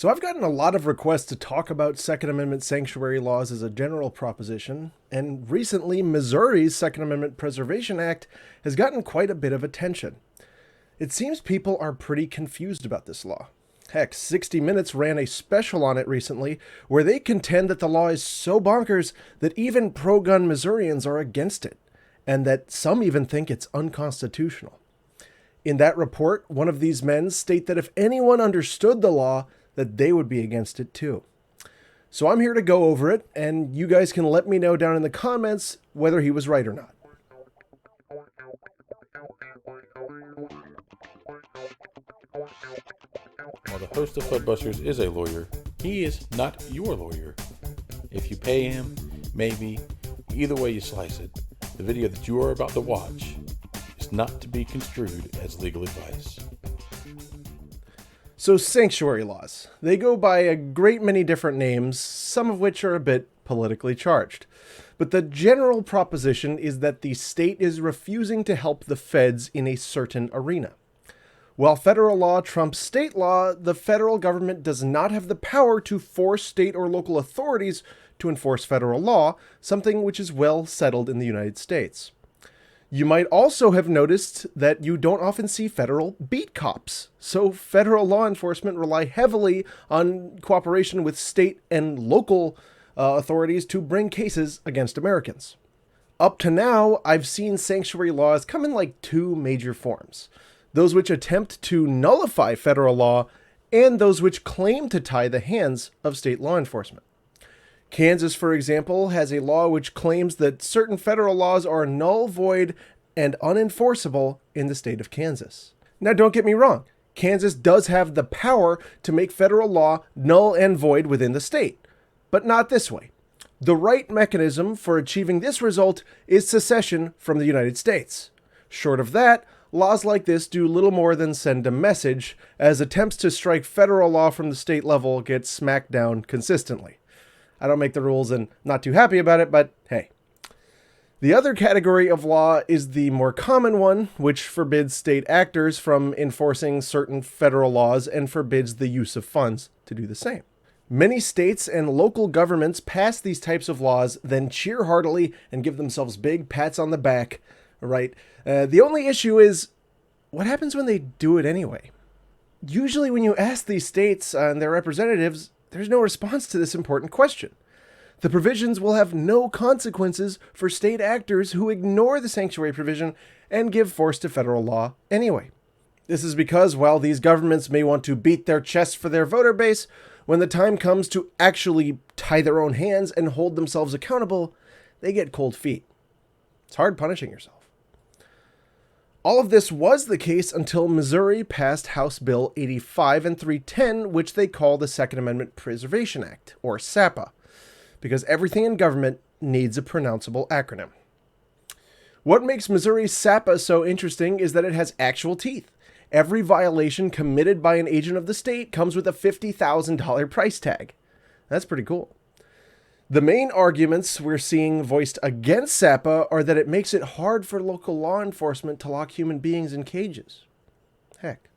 So I've gotten a lot of requests to talk about Second Amendment sanctuary laws as a general proposition, and recently Missouri's Second Amendment Preservation Act has gotten quite a bit of attention. It seems people are pretty confused about this law. Heck, 60 Minutes ran a special on it recently where they contend that the law is so bonkers that even pro-gun Missourians are against it, and that some even think it's unconstitutional. In that report, one of these men state that if anyone understood the law, that they would be against it too. So I'm here to go over it, and you guys can let me know down in the comments whether he was right or not. While the host of Fuddbusters is a lawyer, he is not your lawyer. If you pay him, maybe, either way you slice it, the video that you are about to watch is not to be construed as legal advice. So sanctuary laws. They go by a great many different names, some of which are a bit politically charged. But the general proposition is that the state is refusing to help the feds in a certain arena. While federal law trumps state law, the federal government does not have the power to force state or local authorities to enforce federal law, something which is well settled in the United States. You might also have noticed that you don't often see federal beat cops, so federal law enforcement rely heavily on cooperation with state and local authorities to bring cases against Americans. Up to now, I've seen sanctuary laws come in like two major forms: those which attempt to nullify federal law, and those which claim to tie the hands of state law enforcement. Kansas, for example, has a law which claims that certain federal laws are null, void, and unenforceable in the state of Kansas. Now, don't get me wrong. Kansas does have the power to make federal law null and void within the state, but not this way. The right mechanism for achieving this result is secession from the United States. Short of that, laws like this do little more than send a message, as attempts to strike federal law from the state level get smacked down consistently. I don't make the rules and not too happy about it, but hey. The other category of law is the more common one, which forbids state actors from enforcing certain federal laws and forbids the use of funds to do the same. Many states and local governments pass these types of laws, then cheer heartily and give themselves big pats on the back, right? The only issue is, what happens when they do it anyway? Usually when you ask these states and their representatives, there's no response to this important question. The provisions will have no consequences for state actors who ignore the sanctuary provision and give force to federal law anyway. This is because while these governments may want to beat their chests for their voter base, when the time comes to actually tie their own hands and hold themselves accountable, they get cold feet. It's hard punishing yourself. All of this was the case until Missouri passed House Bill 85 and 310, which they call the Second Amendment Preservation Act, or SAPA, because everything in government needs a pronounceable acronym. What makes Missouri's SAPA so interesting is that it has actual teeth. Every violation committed by an agent of the state comes with a $50,000 price tag. That's pretty cool. The main arguments we're seeing voiced against SAPA are that it makes it hard for local law enforcement to lock human beings in cages. Heck.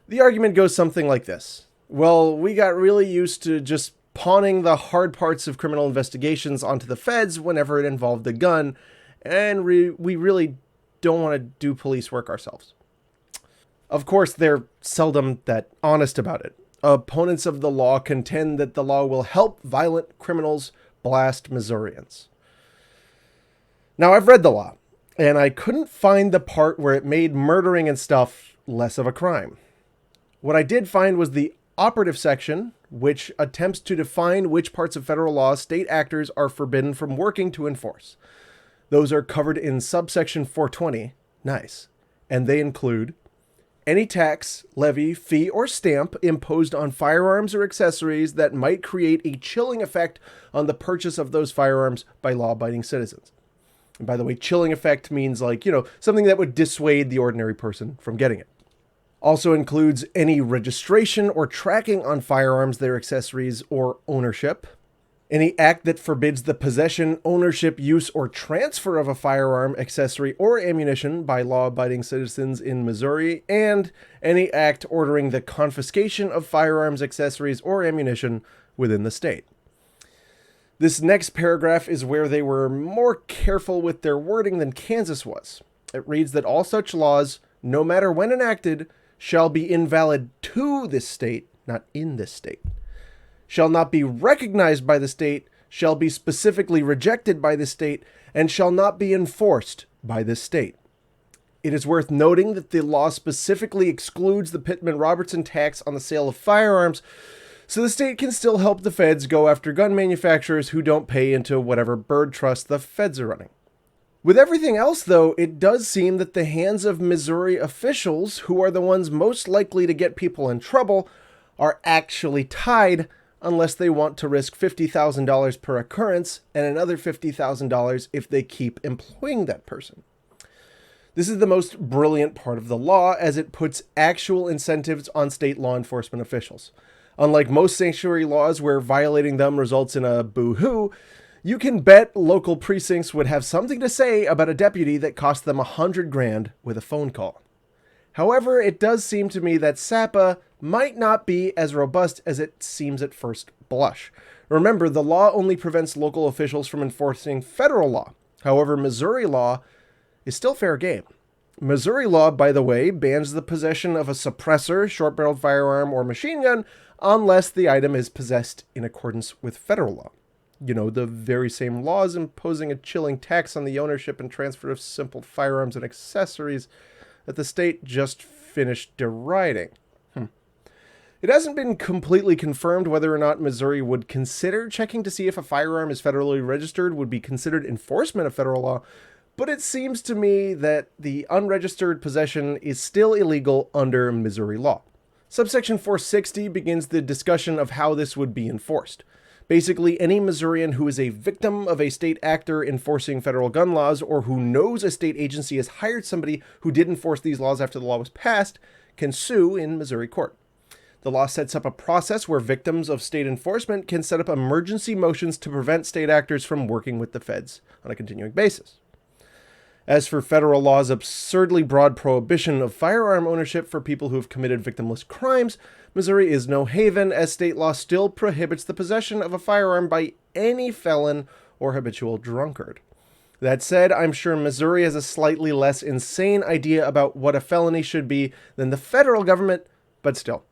The argument goes something like this. Well, we got really used to just pawning the hard parts of criminal investigations onto the feds whenever it involved a gun, and we really don't want to do police work ourselves. Of course, they're seldom that honest about it. Opponents of the law contend that the law will help violent criminals blast Missourians. Now, I've read the law, and I couldn't find the part where it made murdering and stuff less of a crime. What I did find was the operative section, which attempts to define which parts of federal law state actors are forbidden from working to enforce. Those are covered in subsection 420. Nice. And they include any tax, levy, fee, or stamp imposed on firearms or accessories that might create a chilling effect on the purchase of those firearms by law-abiding citizens. And by the way, chilling effect means something that would dissuade the ordinary person from getting it. Also includes any registration or tracking on firearms, their accessories, or ownership. Any act that forbids the possession, ownership, use, or transfer of a firearm, accessory, or ammunition by law-abiding citizens in Missouri, and any act ordering the confiscation of firearms, accessories, or ammunition within the state. This next paragraph is where they were more careful with their wording than Kansas was. It reads that all such laws, no matter when enacted, shall be invalid to this state, not in this state. Shall not be recognized by the state, shall be specifically rejected by the state, and shall not be enforced by the state. It is worth noting that the law specifically excludes the Pittman-Robertson tax on the sale of firearms, so the state can still help the feds go after gun manufacturers who don't pay into whatever bird trust the feds are running. With everything else, though, it does seem that the hands of Missouri officials, who are the ones most likely to get people in trouble, are actually tied unless they want to risk $50,000 per occurrence and another $50,000 if they keep employing that person. This is the most brilliant part of the law, as it puts actual incentives on state law enforcement officials. Unlike most sanctuary laws where violating them results in a boo-hoo, you can bet local precincts would have something to say about a deputy that cost them $100,000 with a phone call. However, it does seem to me that SAPA might not be as robust as it seems at first blush. Remember, the law only prevents local officials from enforcing federal law. However, Missouri law is still fair game. Missouri law, by the way, bans the possession of a suppressor, short-barreled firearm, or machine gun unless the item is possessed in accordance with federal law. You know, the very same laws imposing a chilling tax on the ownership and transfer of simple firearms and accessories that the state just finished deriding. It hasn't been completely confirmed whether or not Missouri would consider checking to see if a firearm is federally registered would be considered enforcement of federal law, but it seems to me that the unregistered possession is still illegal under Missouri law. Subsection 460 begins the discussion of how this would be enforced. Basically, any Missourian who is a victim of a state actor enforcing federal gun laws, or who knows a state agency has hired somebody who did enforce these laws after the law was passed, can sue in Missouri court. The law sets up a process where victims of state enforcement can set up emergency motions to prevent state actors from working with the feds on a continuing basis. As for federal law's absurdly broad prohibition of firearm ownership for people who have committed victimless crimes, Missouri is no haven, as state law still prohibits the possession of a firearm by any felon or habitual drunkard. That said, I'm sure Missouri has a slightly less insane idea about what a felony should be than the federal government, but still.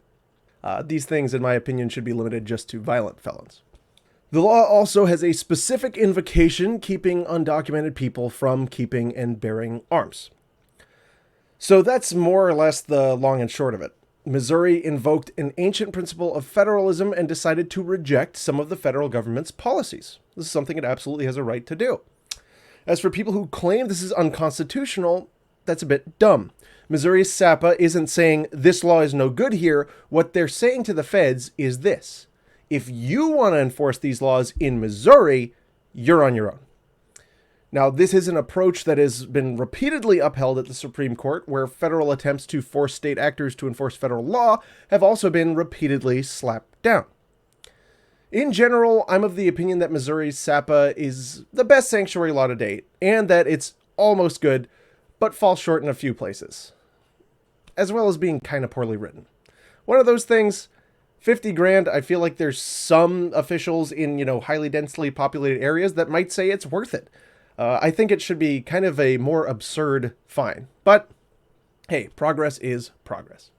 These things, in my opinion, should be limited just to violent felons. The law also has a specific invocation keeping undocumented people from keeping and bearing arms. So that's more or less the long and short of it. Missouri invoked an ancient principle of federalism and decided to reject some of the federal government's policies. This is something it absolutely has a right to do. As for people who claim this is unconstitutional, that's a bit dumb. Missouri's SAPA isn't saying this law is no good here. What they're saying to the feds is this: if you want to enforce these laws in Missouri, you're on your own. Now, this is an approach that has been repeatedly upheld at the Supreme Court, where federal attempts to force state actors to enforce federal law have also been repeatedly slapped down. In general, I'm of the opinion that Missouri's SAPA is the best sanctuary law to date, and that it's almost good, but falls short in a few places, as well as being kind of poorly written. One of those things, $50,000, I feel like there's some officials in, highly densely populated areas that might say it's worth it. I think it should be kind of a more absurd fine. But, hey, progress is progress.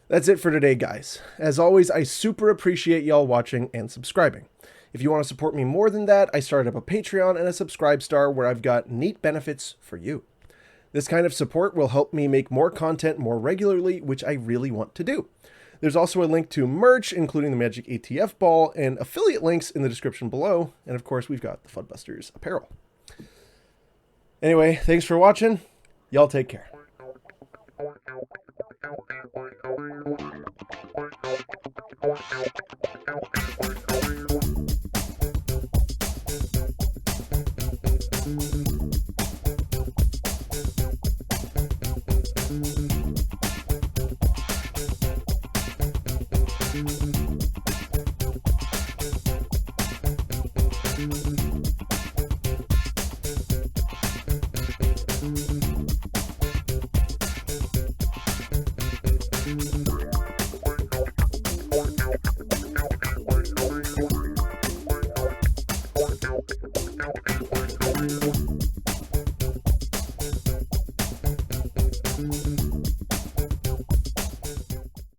That's it for today, guys. As always, I super appreciate y'all watching and subscribing. If you want to support me more than that, I started up a Patreon and a Subscribe Star where I've got neat benefits for you. This kind of support will help me make more content more regularly, which I really want to do. There's also a link to merch, including the Magic ATF ball, and affiliate links in the description below. And of course, we've got the Fuddbusters apparel. Anyway, thanks for watching. Y'all take care.